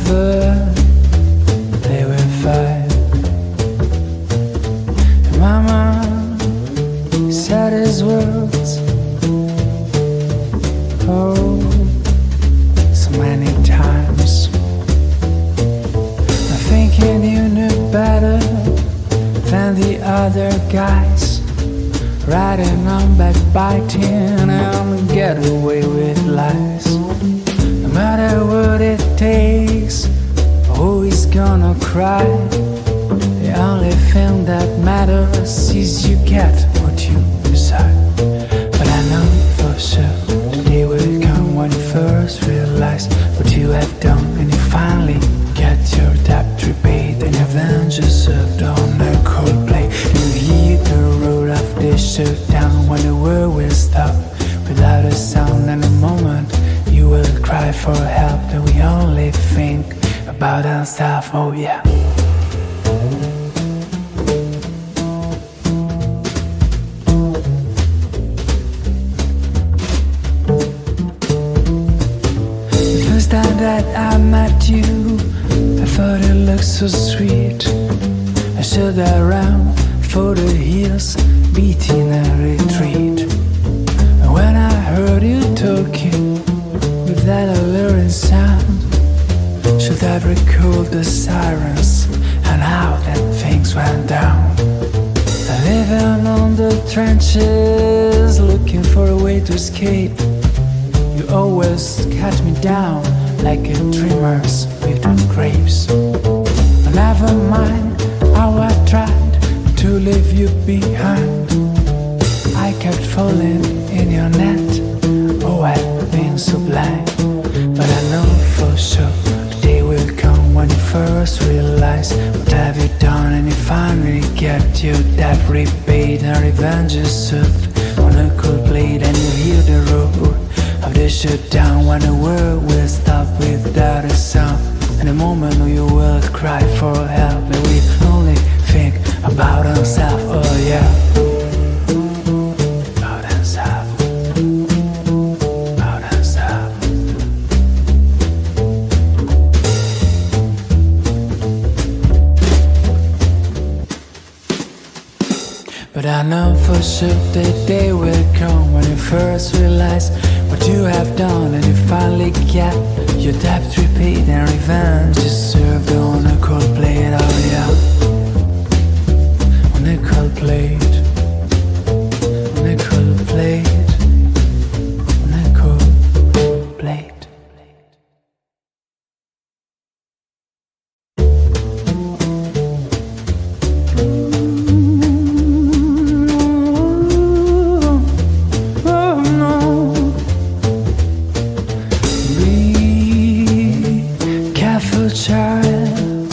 never play with fire. And Mama said his words, oh, so many times. I'm thinking you knew better than the other guys, riding on backbiting and get away with lies. No matter what it takes, always gonna cry. The only thing that matters is you get what you decide. But I know for sure the day will come when you first realize what you have done, and you finally get your debt repaid, and your vengeance served on a cold plate. You hear the roar of this shutdown when the world will stop without a sound. And the moment you will cry for help, and we only think about ourselves. Oh yeah. The first time that I met you, I thought it looked so sweet. I stood around for the hills, beating a retreat. And when I heard you talking with that alluring sound, should I recall the sirens and how that things went down? Living on the trenches, looking for a way to escape. You always cut me down like a dreamer's with the grapes. But never mind how I tried to leave you behind. I kept falling in your net. Oh, I've been so blind. But I know for sure the day will come when you first realize what have you done, and you finally get your debt repaid, and revenge is served on a cold plate. And you hear the roar of the shutdown when the world will stop without a sound. And the moment you will cry for help, and we only think about ourselves. Oh yeah. About ourselves. About ourselves. But I know for sure the day will come when you first realize what you have done, and you finally get your debt repaid, and revenge is served on a cold plate. Oh yeah. On a cold plate. On a cold plate. On a cold plate. Child,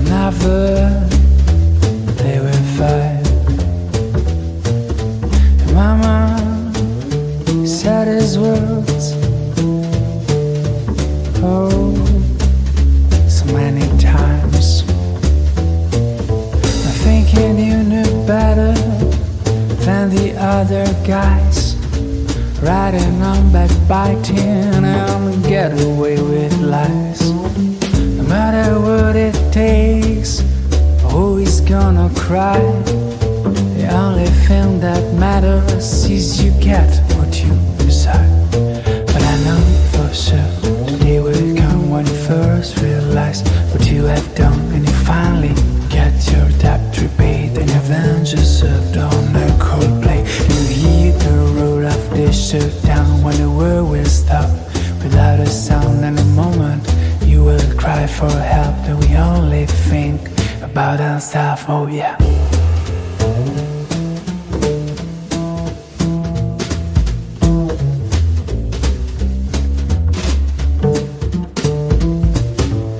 never play with fire. And Mama said his words, oh, so many times. I'm thinking you knew better than the other guys, riding on backbiting and get away with lies. No matter what it takes, always gonna cry. The only thing that matters is you get what you decide. But I know for sure the day will come when you first realize what you have done, and you finally get your debt repaid, and your vengeance served on a cold plate. You hear the roar of the shutdown when the world will stop without a sound. And the moment you will cry for help, and we only think about ourselves. Oh yeah.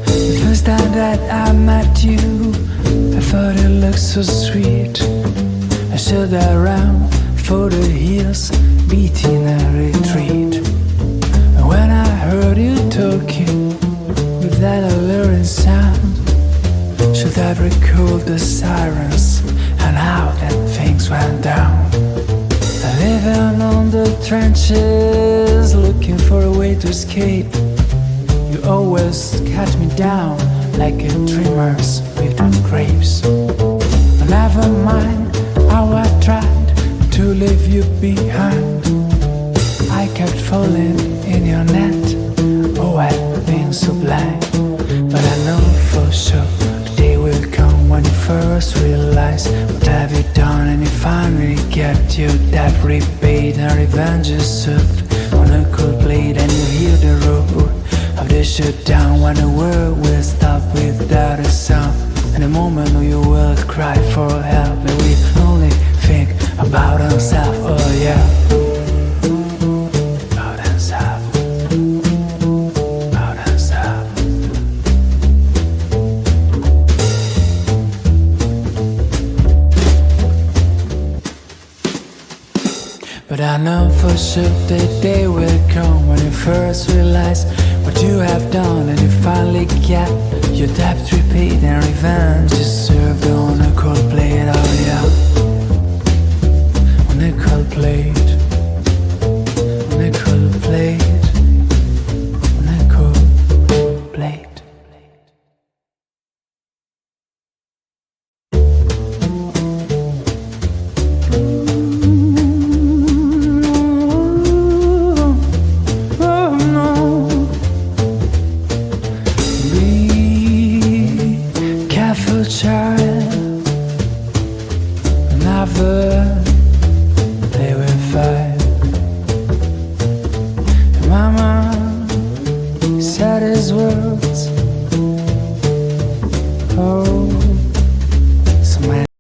The first time that I met you, I thought it looked so sweet. I stood around for the hills, beating a retreat. And when I heard you talking with that alluring sound, should I recall the sirens and how that things went down? Living on the trenches, looking for a way to escape. You You always cut me down like a dreamer's with grapes. But never mind how I tried to leave you behind. I kept falling in your net. Oh, I've been so blind. But I know for sure the day will come when you first realize what have you done, and you finally get your debt repaid and revenge is served on a cold plate. And you hear the roar of the shutdown when the world will stop without a sound. In a moment when you will cry for help, and we only think about ourselves. Oh yeah, about ourselves, about ourselves. But I know for sure the day will come when you first realize what you have done, and you finally get your debt repaid and revenge is served on a cold plate. Oh yeah, on a cold plate.